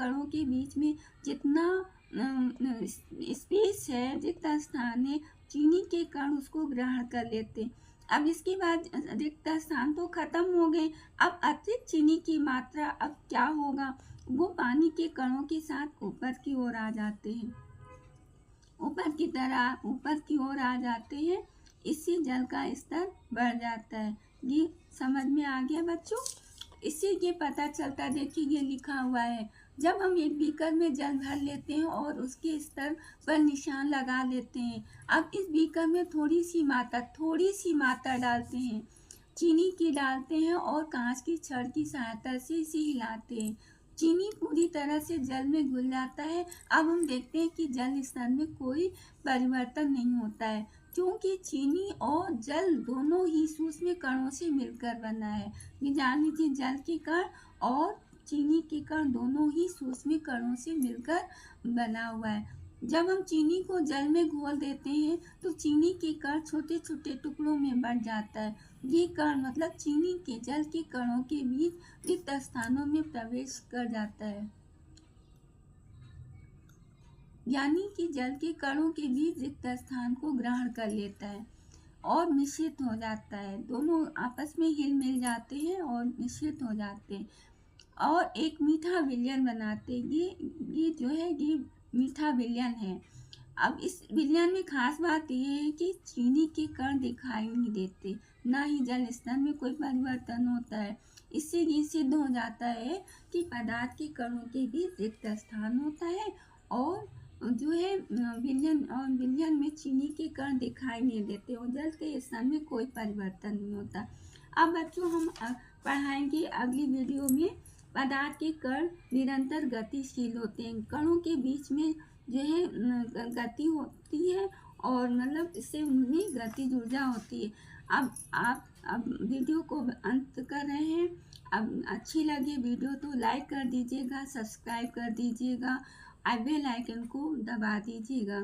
कणों के बीच में जितना स्पेस है, जितना स्थान है, चीनी के कण उसको ग्रहण कर लेते। अब इसके बाद रिक्त स्थान तो खत्म हो गए। अब अतिरिक्त चीनी की मात्रा अब क्या होगा, वो पानी के कणों के साथ ऊपर की ओर आ जाते हैं, ऊपर की ओर आ जाते हैं। इससे जल का स्तर बढ़ जाता है। ये समझ में आ गया बच्चों? इससे ये पता चलता, देखिए ये लिखा हुआ है, जब हम एक बीकर में जल भर लेते हैं और उसके स्तर पर निशान लगा लेते हैं। अब इस बीकर में थोड़ी सी मात्रा डालते हैं, चीनी की डालते हैं और कांच की छड़ की सहायता से इसे हिलाते हैं। चीनी पूरी तरह से जल में घुल जाता है। अब हम देखते हैं कि जल स्तर में कोई परिवर्तन नहीं होता है, क्योंकि चीनी और जल दोनों ही सूक्ष्म कणों से मिलकर बना है। ये जान लीजिए, जल के कण और चीनी के कण दोनों ही सूक्ष्म कणों से मिलकर बना हुआ है। जब हम चीनी को जल में घोल देते हैं तो चीनी के कण छोटे छोटे टुकड़ों में बढ़ जाता है। ये कण मतलब चीनी के जल के कणों के बीच रिक्त स्थानों में प्रवेश कर जाता है, यानी कि जल के कणों के बीच रिक्त स्थान को ग्रहण कर लेता है और मिश्रित हो जाता है। दोनों आपस में हिल मिल जाते हैं और मिश्रित हो जाते हैं और एक मीठा विलयन बनाते हैं। ये जो है ये मीठा विलयन है। अब इस विलयन में खास बात यह है कि चीनी के कण दिखाई नहीं देते, ना ही जल स्तर में कोई परिवर्तन होता है। इससे ये सिद्ध हो जाता है कि पदार्थ के कणों के बीच रिक्त स्थान होता है और जो है विलयन में चीनी के कण दिखाई नहीं देते और जल के स्तर में कोई परिवर्तन नहीं होता। अब बच्चों हम पढ़ाएंगे अगली वीडियो में, पदार्थ के कण निरंतर गतिशील होते हैं, कणों के बीच में जो है गति होती है और मतलब इससे उनमें गतिज ऊर्जा होती है। अब वीडियो को अंत कर रहे हैं। अब अच्छी लगी वीडियो तो लाइक कर दीजिएगा, सब्सक्राइब कर दीजिएगा, बेल आइकन को दबा दीजिएगा।